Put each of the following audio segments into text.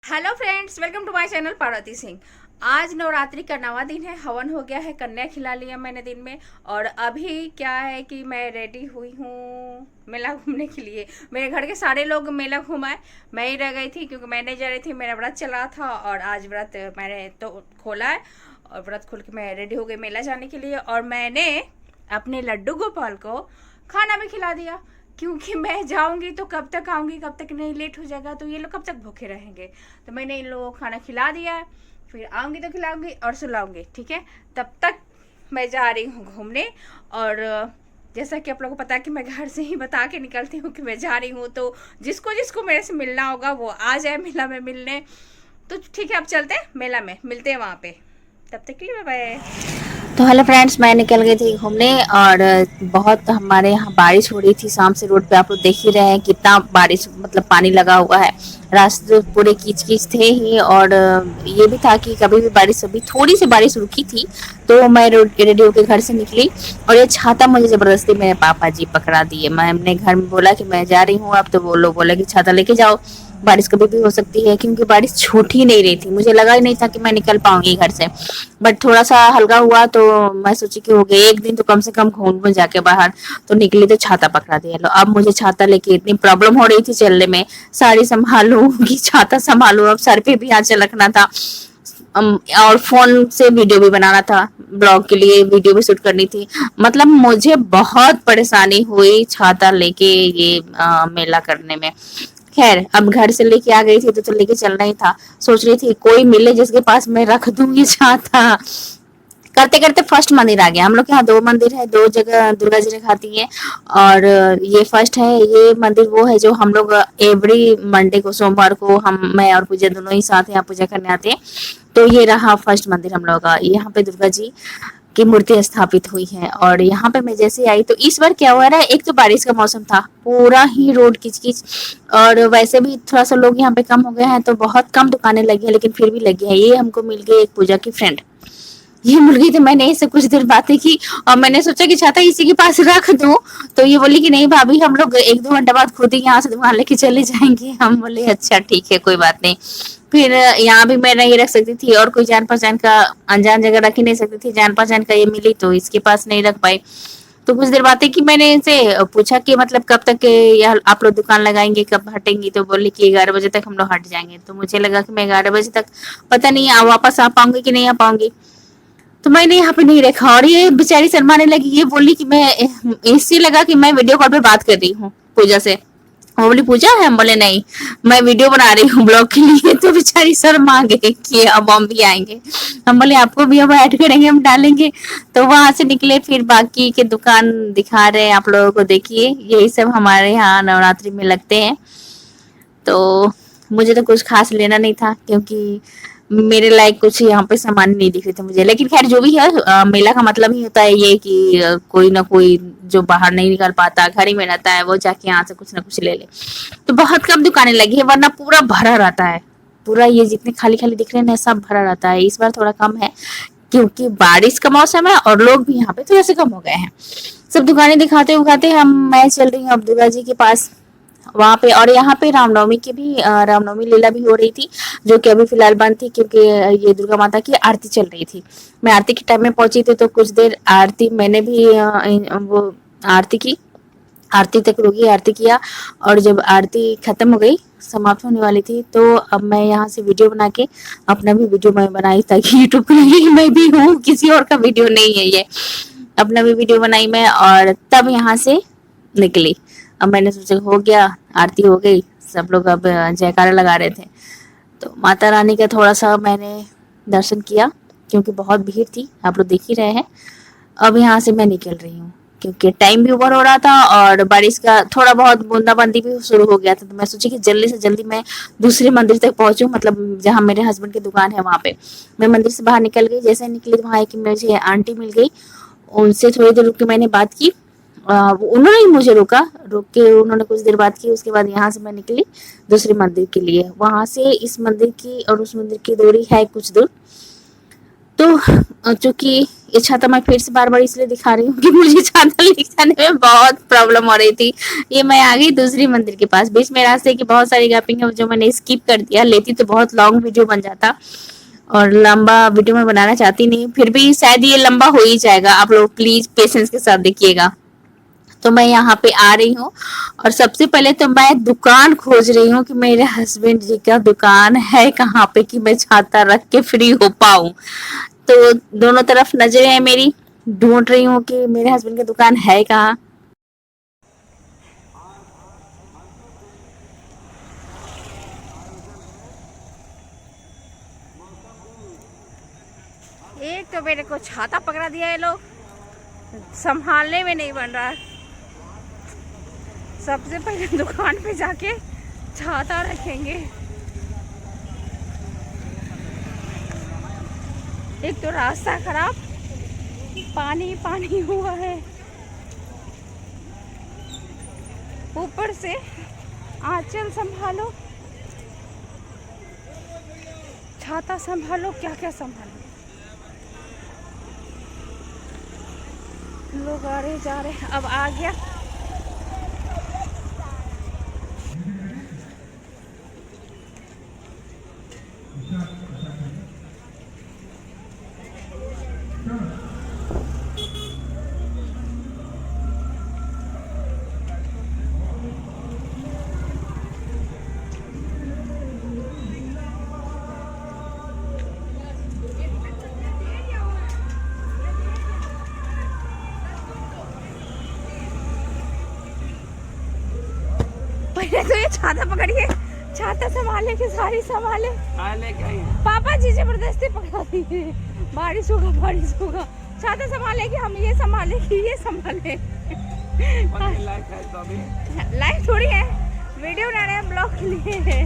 Hello friends, welcome to my channel Parvati Singh. आज नवरात्रि का 9वां दिन है। हवन हो गया है, कन्या खिला लिया मैंने दिन में। और अभी क्या है कि मैं रेडी हुई हूँ मेला घूमने के लिए। मेरे घर के सारे लोग मेला घूमाए, मैं ही रह गई थी क्योंकि मैं नहीं जा रही थी। मेरा व्रत चल रहा था और आज व्रत मैंने तो खोला है और व्रत खोल के मैं रेडी हो गई मेला जाने के लिए। और मैंने अपने लड्डू गोपाल को खाना भी खिला दिया क्योंकि मैं जाऊंगी तो कब तक आऊंगी, कब तक नहीं, लेट हो जाएगा तो ये लोग कब तक भूखे रहेंगे। तो मैंने इन लोगों को खाना खिला दिया है, फिर आऊंगी तो खिलाऊंगी और सुलाऊंगी, ठीक है। तब तक मैं जा रही हूँ घूमने। और जैसा कि आप लोगों को पता है कि मैं घर से ही बता के निकलती हूँ कि मैं जा रही हूँ, तो जिसको जिसको मेरे से मिलना होगा वो आ जाए मेला में मिलने। तो ठीक है, अब चलते हैं मेला में, मिलते हैं वहाँ पे। तब तक के लिए बाय बाय। तो हेलो फ्रेंड्स, मैं निकल गई थी घूमने और बहुत हमारे यहाँ बारिश हो रही थी। शाम से रोड पे आप लोग देख ही रहे हैं कितना बारिश, मतलब पानी लगा हुआ है। रास्ते पूरे कीच कीच थे ही। और ये भी था कि कभी भी बारिश, अभी थोड़ी सी बारिश रुकी थी तो मैं रेडी होकर घर से निकली। और ये छाता मुझे जबरदस्ती मेरे पापा जी पकड़ा दिए। मैं अपने घर में बोला कि मैं जा रही हूँ अब, तो वो लोग बोला कि छाता लेके जाओ, बारिश कभी भी हो सकती है। क्योंकि बारिश छूट ही नहीं रही थी, मुझे लगा ही नहीं था कि मैं निकल पाऊंगी घर से। बट थोड़ा सा हल्का हुआ तो मैं सोची कि हो गया एक दिन तो कम से कम घूम जाके बाहर। तो निकली तो छाता पकड़ा दिया लो। अब मुझे छाता लेके इतनी प्रॉब्लम हो रही थी चलने में, साड़ी संभालू कि छाता संभालू, अब सर पे भी आंचल रखना था। और फोन से वीडियो भी बनाना था, ब्लॉग के लिए वीडियो भी शूट करनी थी। मतलब मुझे बहुत परेशानी हुई छाता लेके ये मेला करने में। खैर, अब घर से लेके आ गई थी तो लेके चलना ही था। सोच रही थी कोई मिले जिसके पास मैं रख दूं ये छाता। करते करते फर्स्ट मंदिर आ गया। हम लोग के यहाँ दो मंदिर है, दो जगह दुर्गा जी रखाती है। और ये फर्स्ट है। ये मंदिर वो है जो हम लोग एवरी मंडे को, सोमवार को, मैं और पूजा दोनों ही साथ यहाँ पूजा करने आते हैं। तो ये रहा फर्स्ट मंदिर हम लोग का। यहाँ पे दुर्गा जी की मूर्ति स्थापित हुई है। और यहाँ पे मैं जैसे आई तो इस बार क्या हुआ ना, एक तो बारिश का मौसम था, पूरा ही रोड किचकिच। और वैसे भी थोड़ा सा लोग यहाँ पे कम हो गए हैं तो बहुत कम दुकानें लगी है, लेकिन फिर भी लगी है। ये हमको मिल गई एक पूजा की फ्रेंड, ये मिल गई। तो मैंने इससे कुछ देर बातें की और मैंने सोचा कि छाता इसी के पास रख दूं। तो ये बोली कि नहीं भाभी, हम लोग एक दो घंटे बाद खुद ही यहाँ से दुकान लेके चले जाएंगे। हम बोले अच्छा ठीक है, कोई बात नहीं। फिर यहाँ भी मैं नहीं रख सकती थी और कोई जान पहचान का, अनजान जगह रख ही नहीं सकती थी। जान पहचान का ये मिली तो इसके पास नहीं रख पाई। तो कुछ देर बातें की, मैंने इनसे पूछा कि मतलब कब तक यह आप लोग दुकान लगाएंगे, कब हटेंगी। तो बोली कि 11 बजे तक हम लोग हट जाएंगे। तो मुझे लगा कि मैं 11 बजे तक पता नहीं वापस आ पाऊंगी कि नहीं आ पाऊंगी। तो मैंने यहाँ पे नहीं रखा और ये बेचारी शर्माने लगी। ये बोली कि मैं, इससे लगा कि मैं वीडियो कॉल पे बात कर रही हूँ पूजा से। वो बोली पूजा है, हम बोले नहीं, मैं वीडियो बना रही हूँ ब्लॉग के लिए। तो बेचारी शर्मा गई कि अब हम भी आएंगे। हम बोले आपको भी अब ऐड करेंगे, हम डालेंगे। तो वहां से निकले, फिर बाकी के दुकान दिखा रहे हैं आप लोगों को, देखिए यही सब हमारे यहाँ नवरात्रि में लगते हैं। तो मुझे तो कुछ खास लेना नहीं था क्योंकि मेरे लायक कुछ यहाँ पे सामान नहीं दिख रहे थे मुझे। लेकिन खैर जो भी है, मेला का मतलब ही होता है ये कि कोई ना कोई जो बाहर नहीं निकल पाता, घर ही में रहता है, वो जाके यहाँ से कुछ ना कुछ ले ले। तो बहुत कम दुकानें लगी है, वरना पूरा भरा रहता है। पूरा ये जितने खाली खाली दिख रहे हैं सब भरा रहता है। इस बार थोड़ा कम है क्योंकि बारिश का मौसम है और लोग भी यहाँ पे थोड़े से कम हो गए हैं। सब दुकानें दिखाते उखाते मैं चल रही हूँ अब दुर्गा जी के पास, वहां पे। और यहाँ पे रामनवमी की भी, रामनवमी लीला भी हो रही थी, जो कि अभी फिलहाल बंद थी क्योंकि ये दुर्गा माता की आरती चल रही थी। मैं आरती के टाइम में पहुंची थी तो कुछ देर आरती मैंने भी वो आरती की, आरती तक रुकी, आरती किया। और जब आरती खत्म हो गई, समाप्त होने वाली थी, तो अब मैं यहाँ से वीडियो बना के अपना भी वीडियो मैं बनाई ताकि यूट्यूब पे लगे कि मैं भी हूँ, किसी और का वीडियो नहीं है ये। अपना भी वीडियो बनाई मैं और तब यहाँ से निकली। अब मैंने सोचा हो गया, आरती हो गई, सब लोग अब जयकारा लगा रहे थे। तो माता रानी का थोड़ा सा मैंने दर्शन किया क्योंकि बहुत भीड़ थी, आप लोग देख ही रहे हैं। अब यहाँ से मैं निकल रही हूँ क्योंकि टाइम भी ओवर हो रहा था और बारिश का थोड़ा बहुत बूंदाबांदी भी शुरू हो गया था। तो मैं सोची कि जल्दी से जल्दी मैं दूसरे मंदिर तक पहुंचूं, मतलब जहाँ मेरे हस्बैंड की दुकान है वहां पे। मैं मंदिर से बाहर निकल गई, जैसे निकली वहां एक मुझे आंटी मिल गई। उनसे थोड़ी देर रुक के मैंने बात की। उन्होंने ही मुझे रोक के उन्होंने कुछ देर बात की। उसके बाद यहाँ से मैं निकली दूसरे मंदिर के लिए। वहां से इस मंदिर की और उस मंदिर की दूरी है कुछ दूर। तो चूंकि ये छाता मैं फिर से बार बार इसलिए दिखा रही हूँ कि मुझे छाता ले जाने में बहुत प्रॉब्लम हो रही थी। ये मैं आ गई दूसरी मंदिर के पास। बीच में रास्ते की बहुत सारी गैपिंग है जो मैंने स्किप कर दिया, लेती तो बहुत लॉन्ग वीडियो बन जाता और लंबा वीडियो मैं बनाना चाहती नहीं, फिर भी शायद ये लंबा हो ही जाएगा। आप लोग प्लीज पेशेंस के साथ देखिएगा। तो मैं यहाँ पे आ रही हूँ और सबसे पहले तो मैं दुकान खोज रही हूँ कि मेरे हस्बैंड जी का दुकान है कहाँ पे कि मैं छाता रख के फ्री हो पाऊँ। तो दोनों तरफ नजरें हैं मेरी, ढूंढ रही हूँ कि मेरे हस्बैंड की दुकान है कहाँ। एक तो मेरे को छाता पकड़ा दिया है लोग, संभालने में नहीं बन रहा। सबसे पहले दुकान पे जाके छाता रखेंगे। एक तो रास्ता खराब, पानी पानी हुआ है, ऊपर से आंचल संभालो, छाता संभालो, क्या क्या संभालो। लोग आ रहे जा रहे, अब आ गया। पहले तो ये छाता पकड़िए, छाता संभाले कि सारी संभाले। पापा जी जबरदस्ती पकड़ा दिए, बारिश होगा बारिश होगा। छाता संभाले कि हम ये संभाले कि ये संभाले। लाइव थोड़ी है, वीडियो बना रहे हैं ब्लॉग के लिए,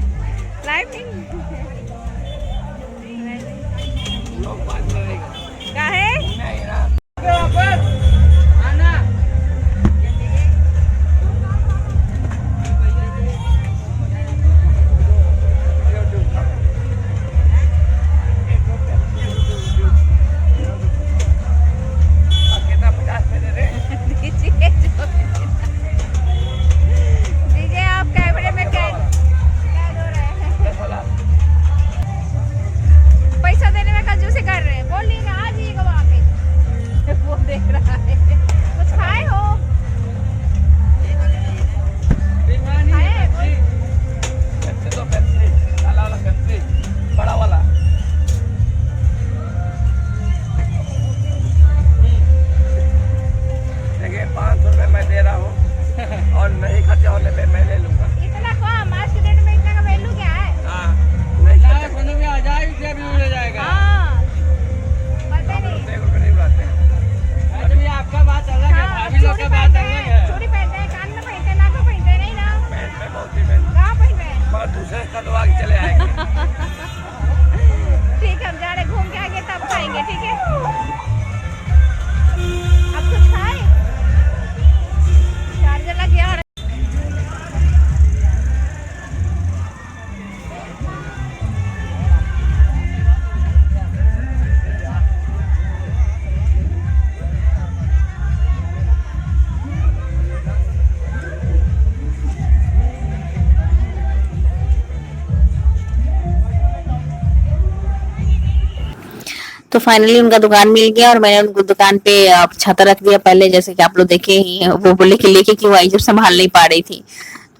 लाइव नहीं क्या है। दीजिए आप कैमरे में कैद हो रहे हैं, पैसा देने में कंजूसी कर रहे हैं। बोलिए ना, आ जाइएगा वहाँ पे, वो देख रहा है। कुछ खाए हो? बड़ा वाला देखिए 500 रुपये मैं दे रहा हूँ और नहीं खर्चा होने पे मैं ले लूँगा। इतना कम आज के डेट में, इतना का वैल्यू क्या है? हाँ नहीं खर्चा भी आ जाए भी मिल जाएगा। हाँ, पता नहीं। 1 रुपये नहीं उड़ाते हैं। अभी आपका बात अलग है, हाँ, भाभी लोग का बात अलग है। चूड़ी पहनते हैं, कान में पहनते हैं, नाक में पहनते हैं, नहीं ना? पहनते हैं, बहुत ही पहनते कहाँ पहनते हैं? हैं। मगर दूसरे कदवा के चले आएंगे। ठीक है, हम जा रहे, घूम के आएंगे तब खाएंगे, ठीक है? अब कुछ खाए? चार्जर लग गया। तो फाइनली उनका दुकान मिल गया और मैंने उनको दुकान पे छाता रख दिया पहले, जैसे कि आप लोग देखे ही। वो बोले कि लेके क्यों आई जब संभाल नहीं पा रही थी।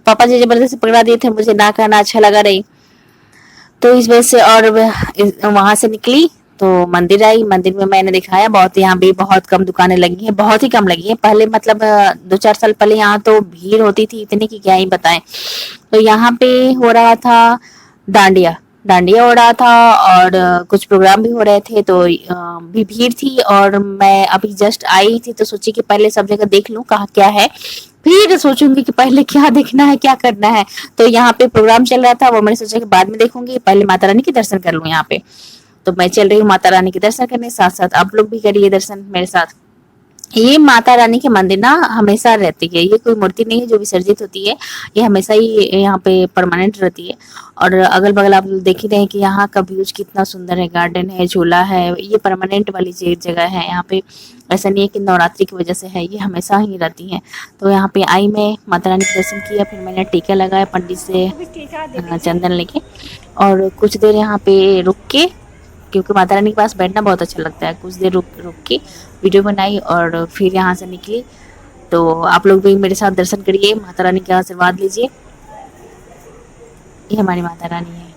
पापा जी जबरदस्ती पकड़ा दिए थे, मुझे ना कहना अच्छा लगा रही, तो इस वजह से। और वहां से निकली तो मंदिर आई। मंदिर में मैंने दिखाया बहुत, यहाँ भी बहुत कम दुकानें लगी हैं, बहुत ही कम लगी है। पहले मतलब 2-4 साल पहले यहाँ तो भीड़ होती थी इतनी की क्या ही बताएं। तो यहाँ पे हो रहा था डांडिया डांडिया हो रहा था और कुछ प्रोग्राम भी हो रहे थे, तो भी भीड़ थी। और मैं अभी जस्ट आई थी तो सोची कि पहले सब जगह देख लूं कहाँ क्या है, फिर सोचूंगी कि पहले क्या देखना है क्या करना है। तो यहाँ पे प्रोग्राम चल रहा था, वो मैंने सोचा कि बाद में देखूंगी, पहले माता रानी के दर्शन कर लूं यहाँ पे। तो मैं चल रही हूँ माता रानी के दर्शन करने, साथ साथ आप लोग भी करिए दर्शन मेरे साथ। ये माता रानी के मंदिर ना हमेशा रहती है, ये कोई मूर्ति नहीं है जो विसर्जित होती है, ये हमेशा ही यहाँ पे परमानेंट रहती है। और अगल बगल आप लोग देख ही रहे हैं कि यहाँ का व्यूज कितना सुंदर है, गार्डन है, झूला है, ये परमानेंट वाली जगह है यहाँ पे। ऐसा नहीं है कि नवरात्रि की वजह से है, ये हमेशा ही रहती है। तो यहाँ पे आई मैं, माता रानी के दर्शन किया, फिर मैंने टीका लगाया पंडित से चंदन लेके, और कुछ देर यहाँ पे रुक के, क्योंकि माता रानी के पास बैठना बहुत अच्छा लगता है, कुछ देर रुक रुक के वीडियो बनाई और फिर यहाँ से निकली। तो आप लोग भी मेरे साथ दर्शन करिए, माता रानी का आशीर्वाद लीजिए। ये हमारी माता रानी है।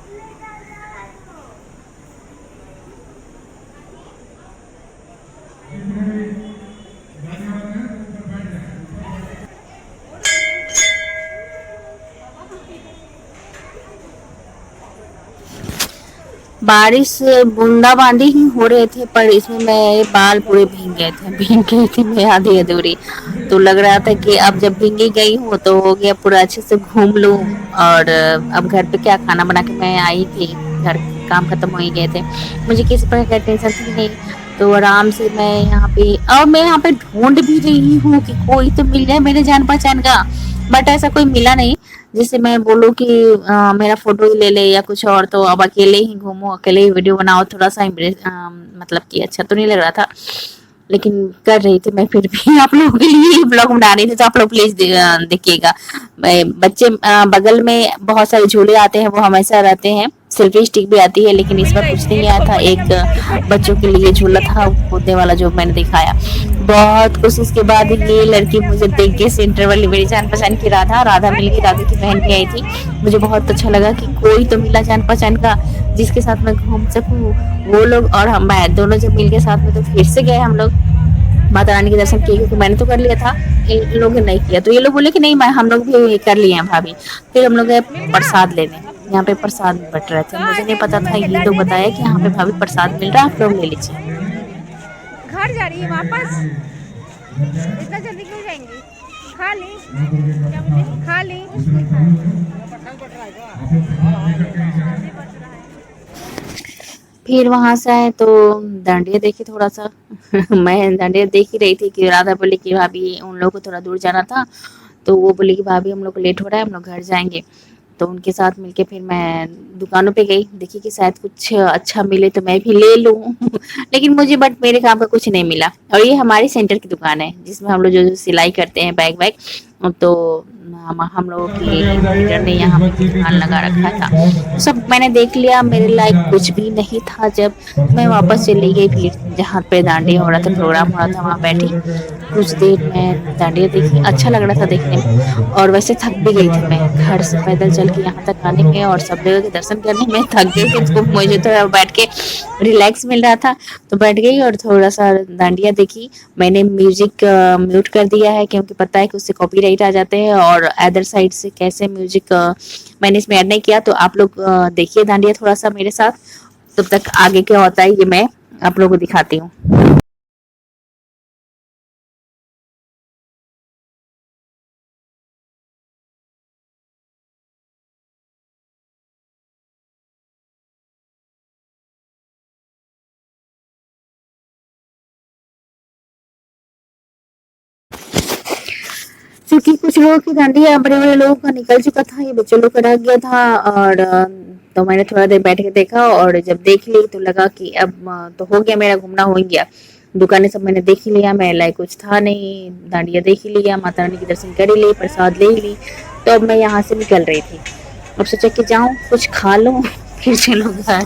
बारिश बूंदाबांदी ही हो रहे थे, पर इसमें मेरे बाल पूरे भीग गए थे मैं आधी अधूरी। तो लग रहा था कि अब जब भींगी गई हूँ तो हो गया, पूरा अच्छे से घूम लूँ। और अब घर पे क्या खाना बना के मैं आई थी, घर काम खत्म हो ही गए थे, मुझे किसी प्रकार का टेंशन थी नहीं। तो आराम से मैं यहाँ पे, और मैं यहाँ पे ढूंढ भी रही हूँ कि कोई तो मिल जाए मेरे जान पहचान का, बट ऐसा कोई मिला नहीं जिससे मैं बोलूँ कि मेरा फोटो ही ले ले या कुछ और। तो अब अकेले ही घूमो, अकेले ही वीडियो बनाओ, थोड़ा सा मतलब कि अच्छा तो नहीं लग रहा था, लेकिन कर रही थी मैं फिर भी आप लोगों के लिए ब्लॉग बना रही थी, तो आप लोग प्लीज देखिएगा। बच्चे बगल में बहुत सारे झूले आते हैं, वो हमेशा रहते हैं, सेल्फी स्टिक भी आती है, लेकिन इस बार कुछ नहीं आया था। एक बच्चों के लिए झूला था कूदने वाला जो मैंने दिखाया। बहुत कोशिश के बाद ये लड़की मुझे देख के, सेंटर वाली मेरी जान पहचान की राधा मिल गई, राधा की बहन भी आई थी। मुझे बहुत अच्छा लगा कि कोई तो मिला जान पहचान का जिसके साथ मैं घूम सकूं। वो लोग और हम, मैं दोनों जब मिल के साथ में, तो फिर से गए हम लोग माता रानी के दर्शन किए, क्योंकि मैंने तो कर लिया था, इन लोगों ने नहीं किया। तो ये लोग बोले कि नहीं, मैं हम लोग भी कर लिए हैं भाभी। फिर हम लोग गए प्रसाद लेने, यहाँ पे प्रसाद बट रहे थे, मुझे नहीं पता था, ये लोग बताया कि यहाँ पे भाभी प्रसाद मिल रहा है, आप लोग ले लीजिए। घर जा रही है वापस, इतना जल्दी क्यों जाएंगी? खा ली, खा ली। फिर वहां से आए तो डांडिया देखी थोड़ा सा मैं डांडिया देख ही रही थी कि राधा बोली कि भाभी उन लोगों को थोड़ा दूर जाना था, तो वो बोली कि भाभी हम लोग को लेट हो रहा है, हम लोग घर जाएंगे। तो उनके साथ मिलके फिर मैं दुकानों पे गई, देखी कि शायद कुछ अच्छा मिले तो मैं भी ले लूं लेकिन मुझे बट मेरे काम का कुछ नहीं मिला। और ये हमारी सेंटर की दुकान है जिसमें हम लोग जो सिलाई करते हैं, बैग वैग, तो हम लोगों की लीडर ने यहाँ पे दुकान लगा रखा था। सब मैंने देख लिया, मेरे लायक कुछ भी नहीं था। जब मैं वापस चली गई, फिर जहाँ पे डांडिया हो रहा था, प्रोग्राम हो रहा था, वहाँ बैठी कुछ देर मैं डांडिया देखी, अच्छा लग रहा था देखने में। और वैसे थक भी गई थी, मैं घर से पैदल चल के यहाँ तक आने में और सब जगह के दर्शन करने में थक गई थी। तो मुझे तो बैठ के रिलैक्स मिल रहा था, तो बैठ गई और थोड़ा सा डांडिया देखी। मैंने म्यूजिक म्यूट कर दिया है, क्योंकि पता है कि उससे कॉपीराइट आ जाते हैं, और अदर साइड से कैसे म्यूजिक मैंने इसमें ऐड नहीं किया। तो आप लोग देखिए डांडिया थोड़ा सा मेरे साथ, तब तक आगे क्या होता है ये मैं आप लोगों को दिखाती हूँ। क्योंकि कुछ लोगों की डांडिया बड़े बड़े लोगों का निकल चुका था, ये बच्चों लोग का रह गया था। और तो मैंने थोड़ा देर बैठ के देखा, और जब देख ली तो लगा कि अब तो हो गया, मेरा घूमना हो गया। दुकानें सब मैंने देख ही लिया, मैं लाइक कुछ था नहीं, डांडिया देख ही लिया, माता रानी के दर्शन कर ही लिए, प्रसाद ले ही ली। तो अब मैं यहाँ से निकल रही थी, अब सोचा कि जाऊँ कुछ खा लूँ फिर चलो घर।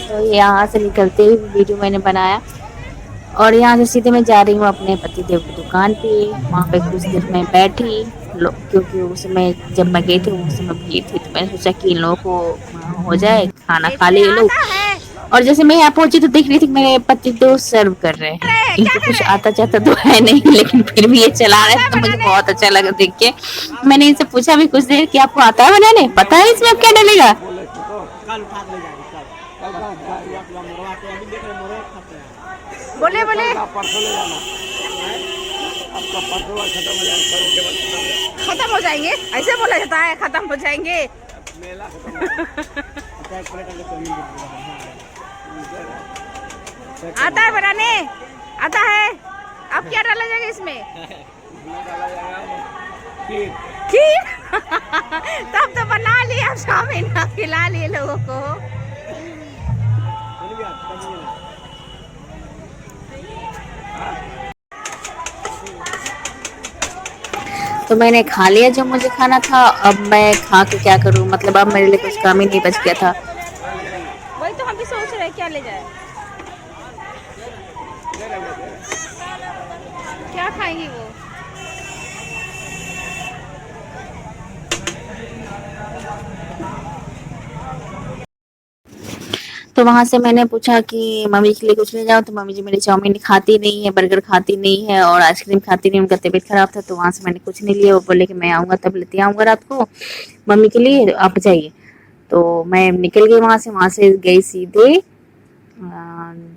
तो यहाँ से निकलते ही वीडियो मैंने बनाया, और यहाँ से सीधे मैं जा रही हूँ अपने पति देव की दुकान पे। वहाँ पे कुछ देर मैं बैठी, क्योंकि उस समय जब मैं गई थी उस समय भीड़ थी, तो मैंने सोचा कि इन लोगों को हो जाए, खाना खा ले लोग। और जैसे मैं यहाँ पहुंची तो देख रही थी मेरे पति देव सर्व कर रहे हैं। इनको कुछ आता जाता तो है नहीं, लेकिन फिर भी ये चला रहे थे, तो मुझे बहुत अच्छा लगा देख के। मैंने इनसे पूछा भी कुछ देर कि आपको आता है बनाने, पता है इसमें अब क्या डलेगा? बोले बोले खत्म हो जाएंगे, ऐसे बोला जाता है, खत्म हो जाएंगे। आता है बनाने, आता है। अब क्या डाला जाएगा इसमें? इसमें डाला जाएगा खीर। खीर। तब तो बना लिया, स्वामी ना खिला लिए लोगों को। तो मैंने खा लिया जो मुझे खाना था। अब मैं खा के क्या करूं, मतलब अब मेरे लिए कुछ काम ही नहीं बच गया था। वही तो हम भी सोच रहे हैं क्या ले जाए। क्या खाएंगी वो? तो वहां से मैंने पूछा कि मम्मी के लिए कुछ ले जाओ, तो मम्मी जी मेरी चाउमीन खाती नहीं है, बर्गर खाती नहीं है और आइसक्रीम खाती नहीं, उनका तबीयत खराब था। तो वहां से मैंने कुछ नहीं लिया। वो बोले कि मैं आऊंगा तब लेते आऊंगा रात को मम्मी के लिए, आप जाइए। तो मैं निकल गई वहां से गई सीधे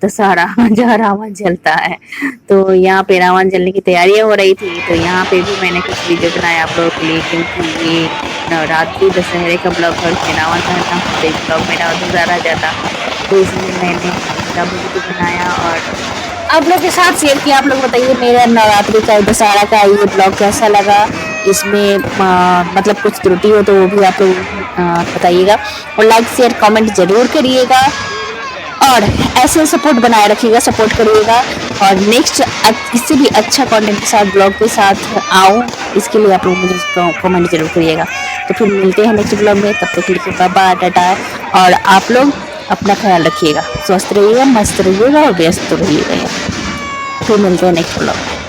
दशहरा जहाँ रावण जलता है। तो यहाँ पे रावण जलने की तैयारियां हो रही थी। तो यहाँ पे भी मैंने कुछ वीडियो बनाया आप लोगों के लिए, क्योंकि ये नवरात्रि दशहरे का ब्लॉग है, उसमें रावण दहन ना तो ब्लॉग मेरा अधूरा रह जाता। तो इसलिए मैंने इसका वीडियो बनाया और आप लोग के साथ शेयर किया। आप लोग बताइए मेरा नवरात्रि का दशहरा का ये ब्लॉग कैसा लगा। इसमें मतलब कुछ त्रुटि हो तो वो भी आप लोग बताइएगा और लाइक शेयर कमेंट जरूर करिएगा और ऐसे सपोर्ट बनाए रखिएगा, सपोर्ट करिएगा। और नेक्स्ट इससे भी अच्छा कंटेंट के साथ ब्लॉग के साथ आऊँ, इसके लिए आप लोग मुझे कमेंट जरूर करिएगा। तो फिर मिलते हैं नेक्स्ट ब्लॉग में, तब तक के लिए बाय टाटा। और आप लोग अपना ख्याल रखिएगा, स्वस्थ रहिएगा, मस्त रहिएगा और व्यस्त रहिएगा। फिर मिलते हैं नेक्स्ट ब्लॉग में।